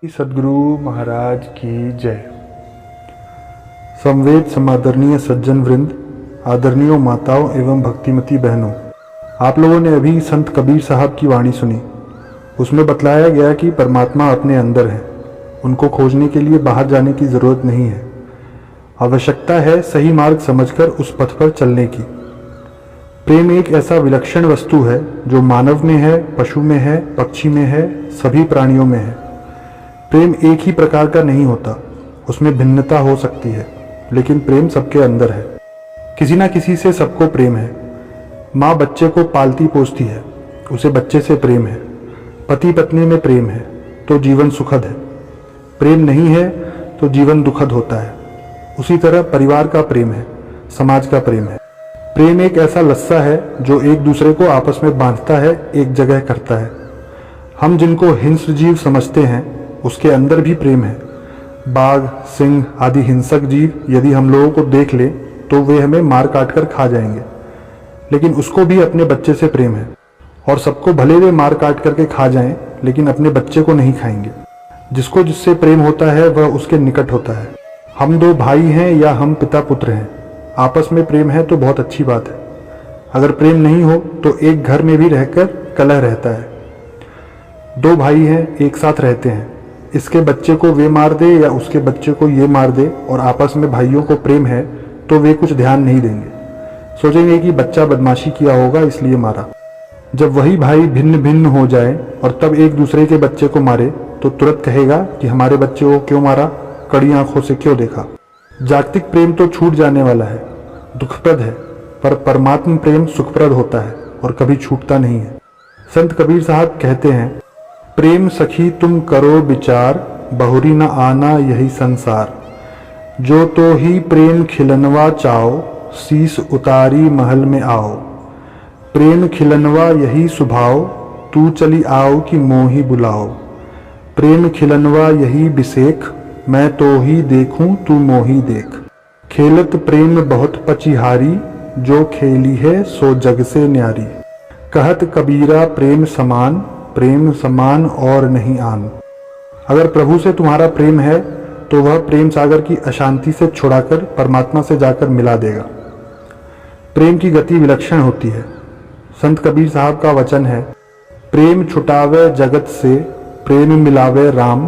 सद्गुरु महाराज की जय। संवेद समादरणीय सज्जन वृंद, आदरणीय माताओं एवं भक्तिमती बहनों, आप लोगों ने अभी संत कबीर साहब की वाणी सुनी। उसमें बतलाया गया कि परमात्मा अपने अंदर है, उनको खोजने के लिए बाहर जाने की ज़रूरत नहीं है। आवश्यकता है सही मार्ग समझकर उस पथ पर चलने की। प्रेम एक ऐसा विलक्षण वस्तु है जो मानव में है, पशु में है, पक्षी में है, सभी प्राणियों में है। प्रेम एक ही प्रकार का नहीं होता, उसमें भिन्नता हो सकती है, लेकिन प्रेम सबके अंदर है। किसी ना किसी से सबको प्रेम है। माँ बच्चे को पालती पोसती है, उसे बच्चे से प्रेम है। पति पत्नी में प्रेम है तो जीवन सुखद है, प्रेम नहीं है तो जीवन दुखद होता है। उसी तरह परिवार का प्रेम है, समाज का प्रेम है। प्रेम एक ऐसा लस्सा है जो एक दूसरे को आपस में बांधता है, एक जगह करता है। हम जिनको हिंस्र जीव समझते हैं उसके अंदर भी प्रेम है। बाघ, सिंह आदि हिंसक जीव यदि हम लोगों को देख ले तो वे हमें मार काट कर खा जाएंगे, लेकिन उसको भी अपने बच्चे से प्रेम है। और सबको भले वे मार काट करके खा जाएं, लेकिन अपने बच्चे को नहीं खाएंगे। जिसको जिससे प्रेम होता है वह उसके निकट होता है। हम दो भाई हैं या हम पिता पुत्र हैं, आपस में प्रेम है तो बहुत अच्छी बात है। अगर प्रेम नहीं हो तो एक घर में भी रहकर कलह रहता है। दो भाई हैं, एक साथ रहते हैं, इसके बच्चे को वे मार दे या उसके बच्चे को ये मार दे और आपस में भाइयों को प्रेम है तो वे कुछ ध्यान नहीं देंगे, सोचेंगे कि बच्चा बदमाशी किया होगा इसलिए मारा। जब वही भाई भिन्न भिन्न हो जाए और तब एक दूसरे के बच्चे को मारे तो तुरंत कहेगा कि हमारे बच्चे को क्यों मारा, कड़ी आंखों से क्यों देखा। जागतिक प्रेम तो छूट जाने वाला है, दुखप्रद है, पर परमात्म प्रेम सुखप्रद होता है और कभी छूटता नहीं है। संत कबीर साहब कहते हैं, प्रेम सखी तुम करो विचार, बहुरी न आना यही संसार। जो तो ही प्रेम खिलनवा चाओ, शीस उतारी महल में आओ। प्रेम खिलनवा यही सुभाव, तू चली आओ कि मोही बुलाओ। प्रेम खिलनवा यही बिसेख, मैं तो ही देखूं तू मोही देख। खेलत प्रेम बहुत पचिहारी, जो खेली है सो जग से न्यारी। कहत कबीरा प्रेम समान, प्रेम समान और नहीं आन। अगर प्रभु से तुम्हारा प्रेम है तो वह प्रेम सागर की अशांति से छुड़ाकर परमात्मा से जाकर मिला देगा। प्रेम की गति विलक्षण होती है। संत कबीर साहब का वचन है, प्रेम छुटावे जगत से, प्रेम मिलावे राम।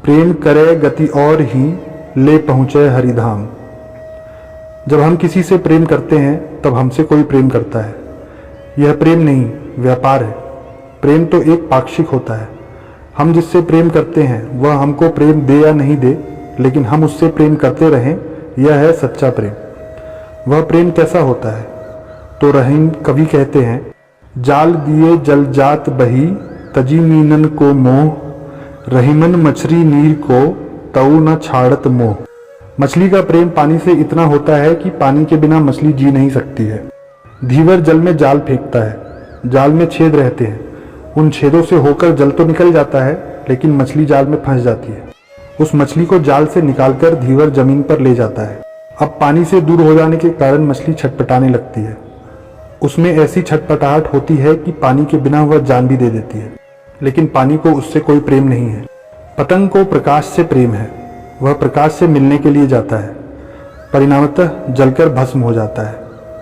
प्रेम करे गति और ही, ले पहुँचे हरिधाम। जब हम किसी से प्रेम करते हैं तब हमसे कोई प्रेम करता है। यह प्रेम नहीं, व्यापार है। प्रेम तो एक पाक्षिक होता है। हम जिससे प्रेम करते हैं वह हमको प्रेम दे या नहीं दे, लेकिन हम उससे प्रेम करते रहें, यह है सच्चा प्रेम। वह प्रेम कैसा होता है? तो रहीम कवि कहते हैं, जाल दिए जल जात बही, तजी मीनन को मोह। रहीमन मछली नीर को, तऊ न छाड़त मोह। मछली का प्रेम पानी से इतना होता है कि पानी के बिना मछली जी नहीं सकती है। धीवर जल में जाल फेंकता है, जाल में छेद रहते हैं, उन छेदों से होकर जल तो निकल जाता है, लेकिन मछली जाल में फंस जाती है। उस मछली को जाल से निकालकर धीवर जमीन पर ले जाता है। अब पानी से दूर हो जाने के कारण मछली छटपटाने लगती है। उसमें ऐसी छटपटाहट होती है कि पानी के बिना वह जान भी दे देती है, लेकिन पानी को उससे कोई प्रेम नहीं है। पतंग को प्रकाश से प्रेम है, वह प्रकाश से मिलने के लिए जाता है, परिणामतः जलकर भस्म हो जाता है।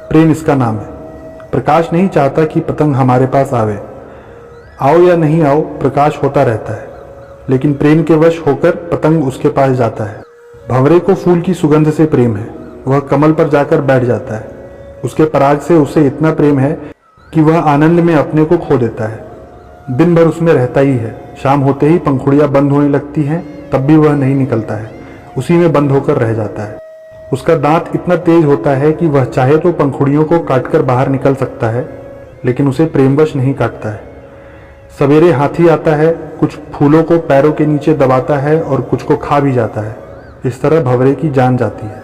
प्रेम इसका नाम है। प्रकाश नहीं चाहता कि पतंग हमारे पास आवे, आओ या नहीं आओ प्रकाश होता रहता है, लेकिन प्रेम के वश होकर पतंग उसके पास जाता है। भंवरे को फूल की सुगंध से प्रेम है, वह कमल पर जाकर बैठ जाता है। उसके पराग से उसे इतना प्रेम है कि वह आनंद में अपने को खो देता है। दिन भर उसमें रहता ही है, शाम होते ही पंखुड़ियां बंद होने लगती हैं, तब भी वह नहीं निकलता है, उसी में बंद होकर रह जाता है। उसका दांत इतना तेज होता है कि वह चाहे तो पंखुड़ियों को काटकर बाहर निकल सकता है, लेकिन उसे प्रेमवश नहीं काटता है। सवेरे हाथी आता है, कुछ फूलों को पैरों के नीचे दबाता है और कुछ को खा भी जाता है। इस तरह भंवरे की जान जाती है।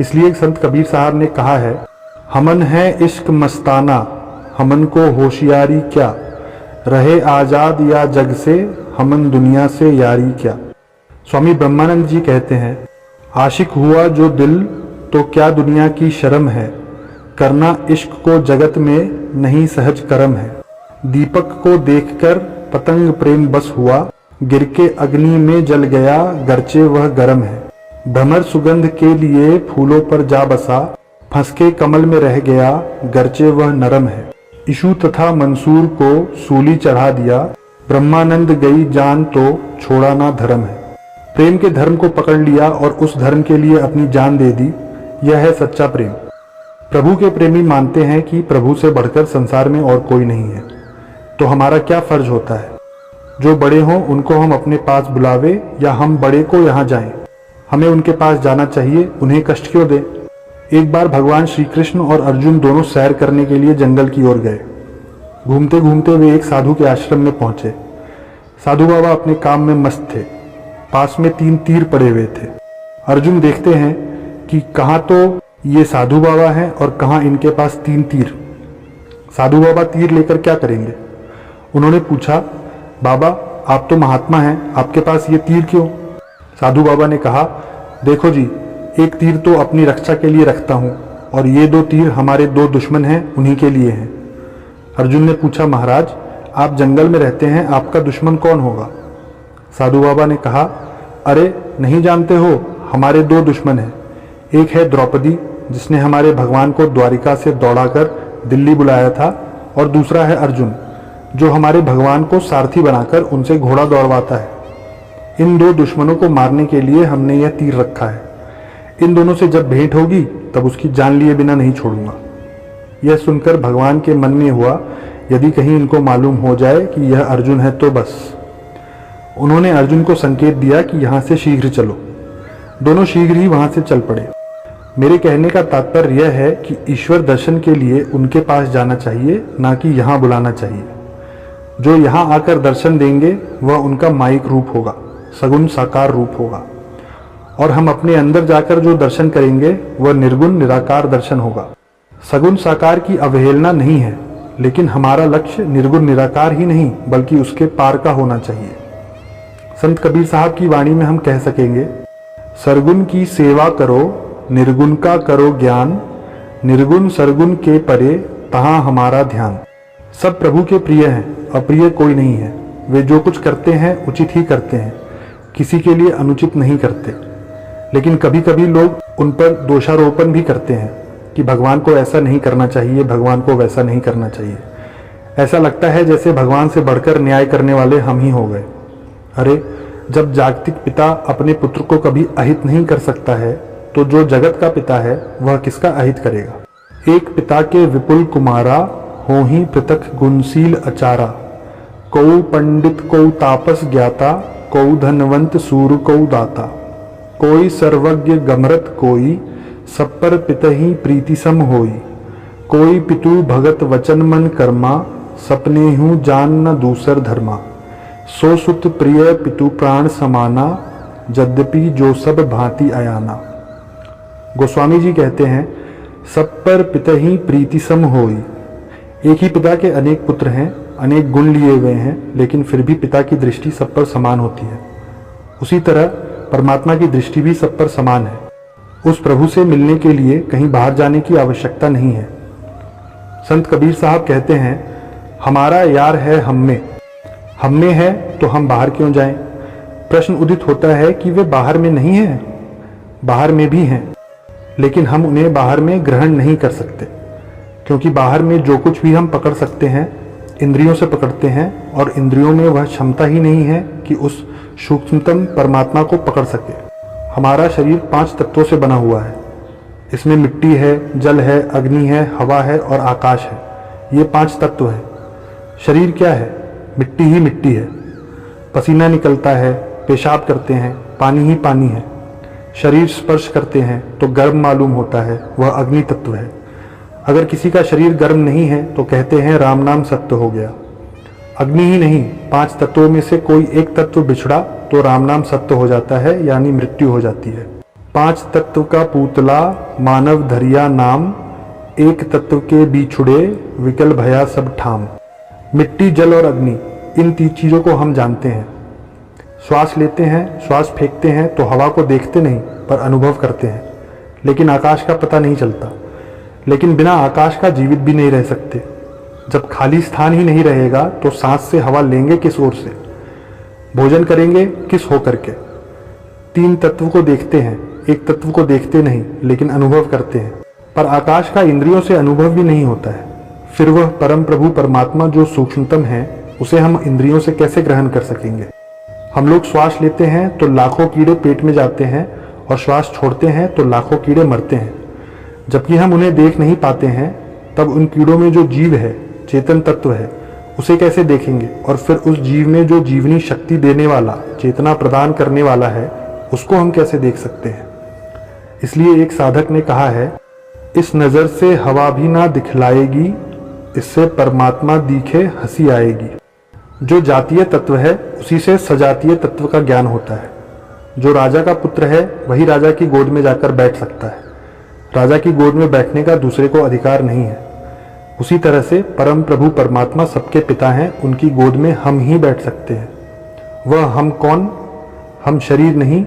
इसलिए संत कबीर साहब ने कहा है, हमन है इश्क मस्ताना, हमन को होशियारी क्या। रहे आजाद या जग से, हमन दुनिया से यारी क्या। स्वामी ब्रह्मानंद जी कहते हैं, आशिक हुआ जो दिल, तो क्या दुनिया की शर्म है। करना इश्क को जगत में नहीं सहज कर्म है। दीपक को देखकर पतंग प्रेम बस हुआ, गिर के अग्नि में जल गया गरचे वह गरम है। भ्रमर सुगंध के लिए फूलों पर जा बसा, फंस के कमल में रह गया गरचे वह नरम है। इशू तथा मंसूर को सूली चढ़ा दिया, ब्रह्मानंद गई जान तो छोड़ा ना धर्म है। प्रेम के धर्म को पकड़ लिया और उस धर्म के लिए अपनी जान दे दी, यह है सच्चा प्रेम। प्रभु के प्रेमी मानते हैं कि प्रभु से बढ़कर संसार में और कोई नहीं है। तो हमारा क्या फर्ज होता है? जो बड़े हों उनको हम अपने पास बुलावे या हम बड़े को यहाँ जाएं? हमें उनके पास जाना चाहिए, उन्हें कष्ट क्यों दें? एक बार भगवान श्री कृष्ण और अर्जुन दोनों सैर करने के लिए जंगल की ओर गए। घूमते घूमते वे एक साधु के आश्रम में पहुंचे। साधु बाबा अपने काम में मस्त थे। पास में 3 तीर पड़े हुए थे। अर्जुन देखते हैं कि कहाँ तो ये साधु बाबा हैं और कहाँ इनके पास 3 तीर। साधु बाबा तीर लेकर क्या करेंगे? उन्होंने पूछा, बाबा आप तो महात्मा हैं, आपके पास ये तीर क्यों? साधु बाबा ने कहा, देखो जी, एक तीर तो अपनी रक्षा के लिए रखता हूं और ये 2 तीर हमारे 2 दुश्मन हैं, उन्हीं के लिए हैं। अर्जुन ने पूछा, महाराज आप जंगल में रहते हैं, आपका दुश्मन कौन होगा? साधु बाबा ने कहा, अरे नहीं जानते हो, हमारे 2 दुश्मन हैं। एक है द्रौपदी, जिसने हमारे भगवान को द्वारिका से दौड़ाकर दिल्ली बुलाया था, और दूसरा है अर्जुन, जो हमारे भगवान को सारथी बनाकर उनसे घोड़ा दौड़वाता है। इन 2 दुश्मनों को मारने के लिए हमने यह तीर रखा है। इन दोनों से जब भेंट होगी तब उसकी जान लिए बिना नहीं छोड़ूंगा। यह सुनकर भगवान के मन में हुआ, यदि कहीं इनको मालूम हो जाए कि यह अर्जुन है तो बस। उन्होंने अर्जुन को संकेत दिया कि यहां से शीघ्र चलो। दोनों शीघ्र ही वहां से चल पड़े। मेरे कहने का तात्पर्य यह है कि ईश्वर दर्शन के लिए उनके पास जाना चाहिए, ना कि यहाँ बुलाना चाहिए। जो यहाँ आकर दर्शन देंगे वह उनका माइक रूप होगा, सगुण साकार रूप होगा, और हम अपने अंदर जाकर जो दर्शन करेंगे वह निर्गुण निराकार दर्शन होगा। सगुण साकार की अवहेलना नहीं है, लेकिन हमारा लक्ष्य निर्गुण निराकार ही नहीं बल्कि उसके पार का होना चाहिए। संत कबीर साहब की वाणी में हम कह सकेंगे, सरगुण की सेवा करो, निर्गुण का करो ज्ञान, निर्गुण सरगुण के परे तहां हमारा ध्यान। सब प्रभु के प्रिय हैं, अप्रिय कोई नहीं है। वे जो कुछ करते हैं उचित ही करते हैं, किसी के लिए अनुचित नहीं करते। लेकिन कभी कभी लोग उन पर दोषारोपण भी करते हैं कि भगवान को ऐसा नहीं करना चाहिए, भगवान को वैसा नहीं करना चाहिए। ऐसा लगता है जैसे भगवान से बढ़कर न्याय करने वाले हम ही हो गए। अरे जब जागतिक पिता अपने पुत्र को कभी अहित नहीं कर सकता है, तो जो जगत का पिता है वह किसका अहित करेगा। एक पिता के विपुल कुमारा, हो ही पृथक गुणशील अचारा। कौ पंडित कौ तापस ज्ञाता, कौ धनवंत सूर कौ दाता। कोई सर्वज्ञ गमरत कोई, सब पर पितहि प्रीति सम होई। कोई पितु भगत वचन मन कर्मा, सपने हूँ जान न दूसर धर्मा। सो सुत प्रिय पितु प्राण समाना, यद्यपि जो सब भांति अयाना। गोस्वामी जी कहते हैं, सब पर पितहि प्रीति सम होई। एक ही पिता के अनेक पुत्र हैं, अनेक गुण लिए हुए हैं, लेकिन फिर भी पिता की दृष्टि सब पर समान होती है। उसी तरह परमात्मा की दृष्टि भी सब पर समान है। उस प्रभु से मिलने के लिए कहीं बाहर जाने की आवश्यकता नहीं है। संत कबीर साहब कहते हैं, हमारा यार है हम में है तो हम बाहर क्यों जाएं? प्रश्न उदित होता है कि वे बाहर में नहीं हैं, बाहर में भी हैं, लेकिन हम उन्हें बाहर में ग्रहण नहीं कर सकते, क्योंकि बाहर में जो कुछ भी हम पकड़ सकते हैं इंद्रियों से पकड़ते हैं, और इंद्रियों में वह क्षमता ही नहीं है कि उस सूक्ष्मतम परमात्मा को पकड़ सके। हमारा शरीर 5 तत्वों से बना हुआ है। इसमें मिट्टी है, जल है, अग्नि है, हवा है और आकाश है। ये 5 तत्व हैं। शरीर क्या है? मिट्टी ही मिट्टी है। पसीना निकलता है, पेशाब करते हैं, पानी ही पानी है। शरीर स्पर्श करते हैं तो गर्म मालूम होता है, वह अग्नि तत्व है। अगर किसी का शरीर गर्म नहीं है तो कहते हैं राम नाम सत्य हो गया। अग्नि ही नहीं, 5 तत्वों में से कोई एक तत्व बिछड़ा तो राम नाम सत्य हो जाता है, यानी मृत्यु हो जाती है। 5 तत्व का पूतला मानव धरिया नाम, एक तत्व के बिछुड़े विकल भया सब ठाम। मिट्टी, जल और अग्नि, इन 3 चीजों को हम जानते हैं। श्वास लेते हैं, श्वास फेंकते हैं तो हवा को देखते नहीं पर अनुभव करते हैं, लेकिन आकाश का पता नहीं चलता। लेकिन बिना आकाश का जीवित भी नहीं रह सकते। जब खाली स्थान ही नहीं रहेगा तो सांस से हवा लेंगे किस ओर से? भोजन करेंगे किस होकर के? तीन तत्व को देखते हैं, एक तत्व को देखते नहीं लेकिन अनुभव करते हैं। पर आकाश का इंद्रियों से अनुभव भी नहीं होता है, फिर वह परम प्रभु परमात्मा जो सूक्ष्मतम है उसे हम इंद्रियों से कैसे ग्रहण कर सकेंगे? हम लोग श्वास लेते हैं तो लाखों कीड़े पेट में जाते हैं और श्वास छोड़ते हैं तो लाखों कीड़े मरते हैं। जबकि हम उन्हें देख नहीं पाते हैं, तब उन कीड़ों में जो जीव है, चेतन तत्व है, उसे कैसे देखेंगे? और फिर उस जीव में जो जीवनी शक्ति देने वाला, चेतना प्रदान करने वाला है, उसको हम कैसे देख सकते हैं? इसलिए एक साधक ने कहा है, इस नज़र से हवा भी ना दिखलाएगी, इससे परमात्मा दिखे हंसी आएगी। जो जातीय तत्व है उसी से सजातीय तत्व का ज्ञान होता है। जो राजा का पुत्र है वही राजा की गोद में जाकर बैठ सकता है। राजा की गोद में बैठने का दूसरे को अधिकार नहीं है। उसी तरह से परम प्रभु परमात्मा सबके पिता हैं, उनकी गोद में हम ही बैठ सकते हैं। वह हम कौन? हम शरीर नहीं,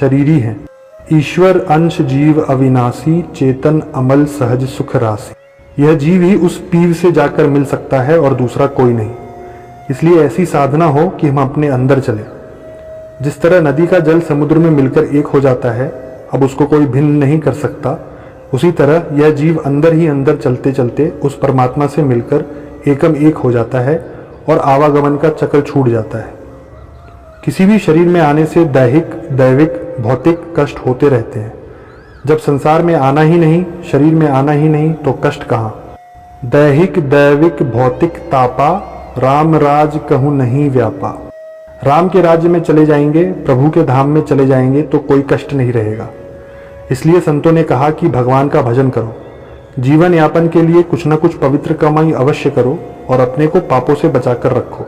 शरीरी हैं। ईश्वर अंश जीव अविनाशी, चेतन अमल सहज सुख राशि। यह जीव ही उस पीर से जाकर मिल सकता है और दूसरा कोई नहीं। इसलिए ऐसी साधना हो कि हम अपने अंदर चले। जिस तरह नदी का जल समुद्र में मिलकर एक हो जाता है, अब उसको कोई भिन्न नहीं कर सकता, उसी तरह यह जीव अंदर ही अंदर चलते चलते उस परमात्मा से मिलकर एकम एक हो जाता है और आवागमन का चक्र छूट जाता है। किसी भी शरीर में आने से दैहिक, दैविक, भौतिक कष्ट होते रहते हैं। जब संसार में आना ही नहीं, शरीर में आना ही नहीं, तो कष्ट कहाँ? दैहिक, दैविक, भौतिक तापा, राम राज कहूँ नहीं व्यापा। राम के राज्य में चले जाएंगे, प्रभु के धाम में चले जाएंगे तो कोई कष्ट नहीं रहेगा। इसलिए संतों ने कहा कि भगवान का भजन करो, जीवन यापन के लिए कुछ न कुछ पवित्र कमाई अवश्य करो और अपने को पापों से बचाकर रखो।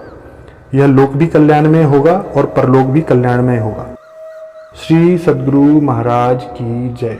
यह लोक भी कल्याणमय होगा और परलोक भी कल्याणमय होगा। श्री सद्गुरु महाराज की जय।